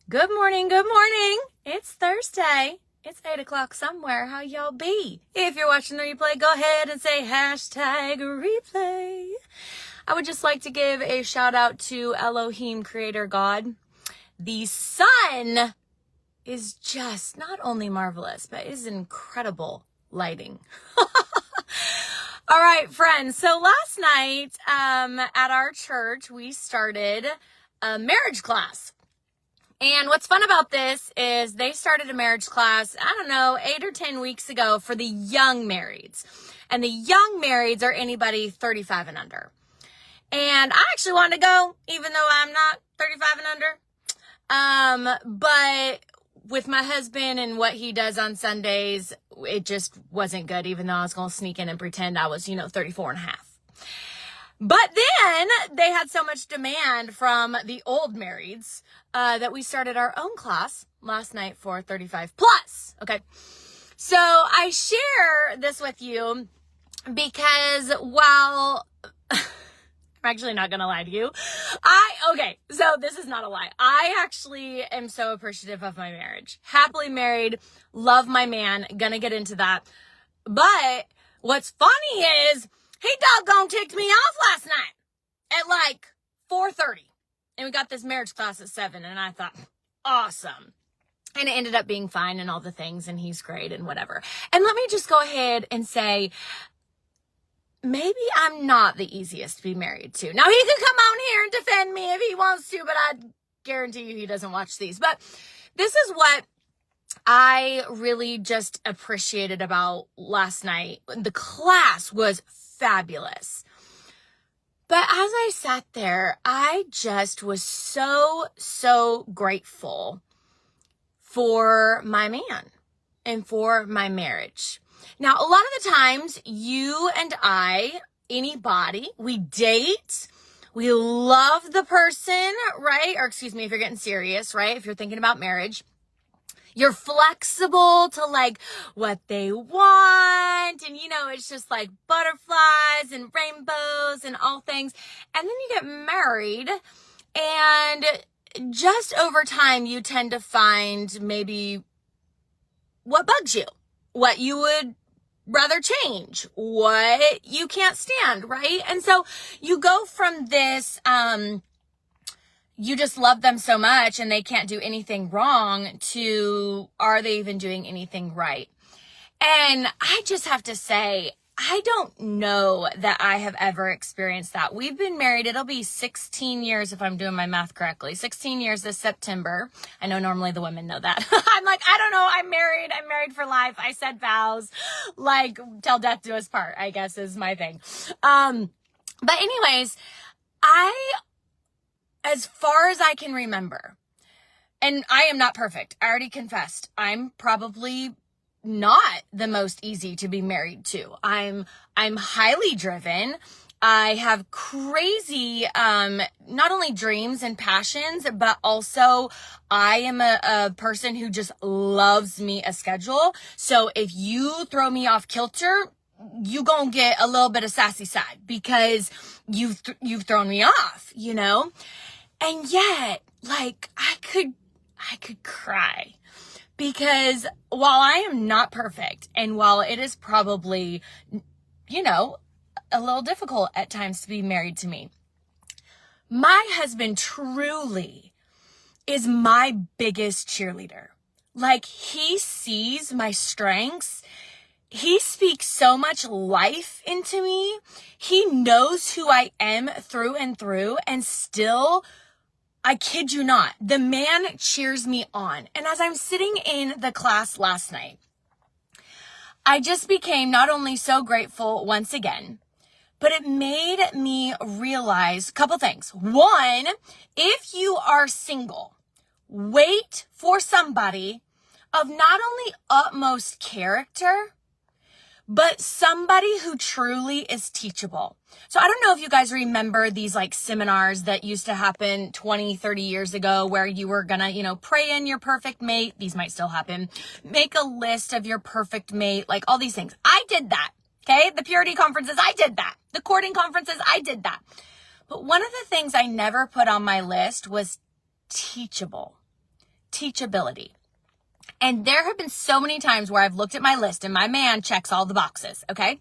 Good morning, good morning. It's Thursday. It's 8 o'clock somewhere. How y'all be? If you're watching the replay, go ahead and say hashtag replay. I would just like to give a shout out to Elohim, Creator God. The sun is just not only marvelous, but is incredible lighting. All right, friends. So last night at our church, we started a marriage class. And what's fun about this is they started a marriage class, 8 or 10 weeks ago for the young marrieds. And the young marrieds are anybody 35 and under. And I actually wanted to go, even though I'm not 35 and under. But with my husband and what he does on Sundays, it just wasn't good, even though I was going to sneak in and pretend I was, 34 and a half. But then they had so much demand from the old marrieds that we started our own class last night for 35 plus. Okay. So I share this with you because while I'm actually not going to lie to you, so this is not a lie. I actually am so appreciative of my marriage. Happily married, love my man, gonna get into that. But what's funny is he doggone kicked me off last night at like 4:30. And we got this marriage class at 7. And I thought, awesome. And it ended up being fine and all the things. And he's great and whatever. And let me just go ahead and say, maybe I'm not the easiest to be married to. Now, he can come on here and defend me if he wants to. But I guarantee you he doesn't watch these. But this is what I really just appreciated about last night. The class was fabulous. But as I sat there, I just was so grateful for my man and for my marriage. Now, a lot of the times you and I, anybody, we date, we love the person, right? Or excuse me, if you're getting serious, right? If you're thinking about marriage. You're flexible to like what they want. And, it's just like butterflies and rainbows and all things. And then you get married and just over time, you tend to find maybe what bugs you, what you would rather change, what you can't stand, right? And so you go from this, you just love them so much and they can't do anything wrong to, are they even doing anything right? And I just have to say, I don't know that I have ever experienced that. We've been married. It'll be 16 years if I'm doing my math correctly. 16 years this September. I know normally the women know that. I'm like, I don't know. I'm married for life. I said vows, like till death do us part, I guess is my thing. But anyways, as far as I can remember, and I am not perfect. I already confessed. I'm probably not the most easy to be married to. I'm highly driven. I have crazy, not only dreams and passions, but also I am a person who just loves me a schedule. So if you throw me off kilter, you gonna get a little bit of sassy side because you've thrown me off, And yet, like, I could cry because while I am not perfect and while it is probably, a little difficult at times to be married to me, my husband truly is my biggest cheerleader. Like, he sees my strengths. He speaks so much life into me. He knows who I am through and through, and still, I kid you not, the man cheers me on. And as I'm sitting in the class last night, I just became not only so grateful once again, but it made me realize a couple things. One, if you are single, wait for somebody of not only utmost character, but somebody who truly is teachable. So I don't know if you guys remember these like seminars that used to happen 20, 30 years ago where you were gonna, pray in your perfect mate. These might still happen. Make a list of your perfect mate, like all these things. I did that. Okay. The purity conferences, I did that. The courting conferences, I did that. But one of the things I never put on my list was teachable. teachability. And there have been so many times where I've looked at my list and my man checks all the boxes, okay?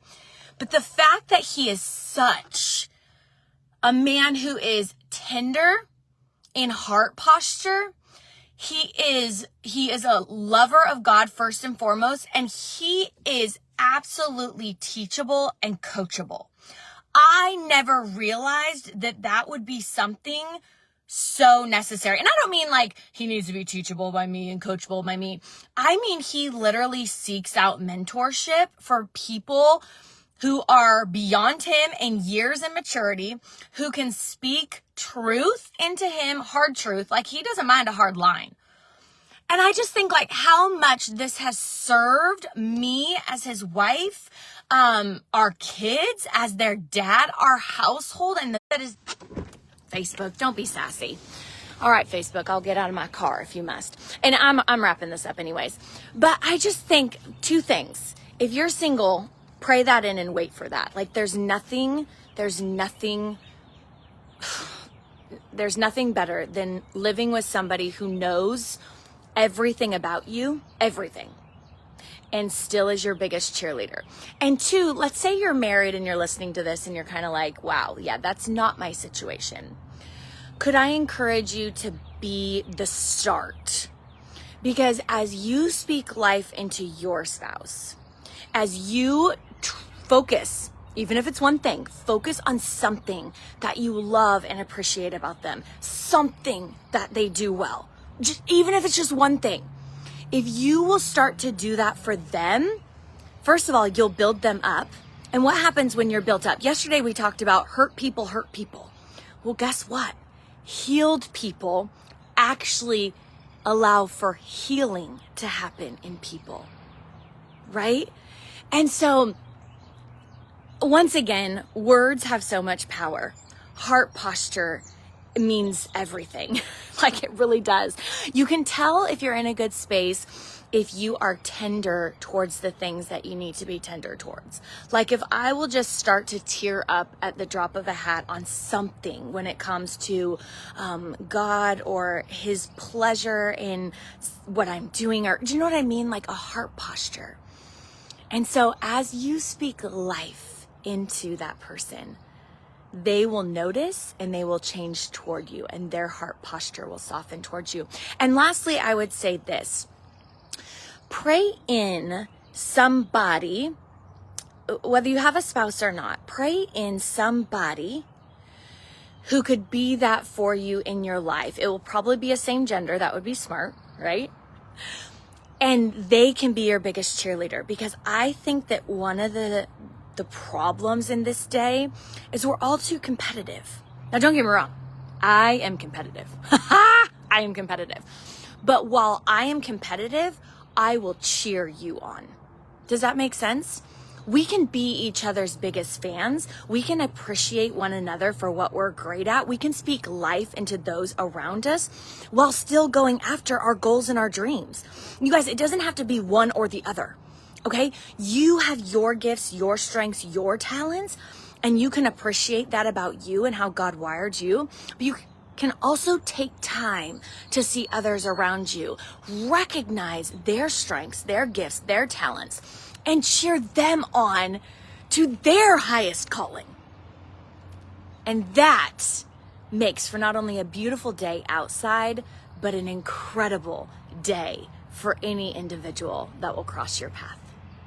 But the fact that he is such a man who is tender in heart posture, he is a lover of God first and foremost, and he is absolutely teachable and coachable. I never realized that would be something so necessary. And I don't mean like he needs to be teachable by me and coachable by me. I mean, he literally seeks out mentorship for people who are beyond him in years and maturity, who can speak truth into him, hard truth. Like, he doesn't mind a hard line. And I just think like how much this has served me as his wife, our kids as their dad, our household, and that is Facebook. Don't be sassy. All right, Facebook, I'll get out of my car if you must. And I'm wrapping this up anyways. But I just think two things. If you're single, pray that in and wait for that. Like, there's nothing better than living with somebody who knows everything about you, everything, and still is your biggest cheerleader. And two, let's say you're married and you're listening to this and you're kind of like, wow, yeah, that's not my situation. Could I encourage you to be the start? Because as you speak life into your spouse, as you focus, even if it's one thing, focus on something that you love and appreciate about them, something that they do well, even if it's just one thing. If you will start to do that for them, first of all, you'll build them up. And what happens when you're built up? Yesterday we talked about hurt people hurt people. Well, guess what? Healed people actually allow for healing to happen in people, right? And so, once again, words have so much power. Heart posture means everything. Like, it really does. You can tell if you're in a good space if you are tender towards the things that you need to be tender towards. Like, if I will just start to tear up at the drop of a hat on something when it comes to God or his pleasure in what I'm doing, or do you know what I mean? Like a heart posture. And so as you speak life into that person, they will notice and they will change toward you, and their heart posture will soften towards you. And lastly, I would say this: pray in somebody, whether you have a spouse or not, pray in somebody who could be that for you in your life. It will probably be a same gender. That would be smart, right? And they can be your biggest cheerleader, because I think that one of the problems in this day is we're all too competitive. Now, don't get me wrong. I am competitive. I am competitive. But while I am competitive, I will cheer you on. Does that make sense? We can be each other's biggest fans. We can appreciate one another for what we're great at. We can speak life into those around us while still going after our goals and our dreams. You guys, it doesn't have to be one or the other. Okay? You have your gifts, your strengths, your talents, and you can appreciate that about you and how God wired you. But you can also take time to see others around you, recognize their strengths, their gifts, their talents, and cheer them on to their highest calling. And that makes for not only a beautiful day outside, but an incredible day for any individual that will cross your path.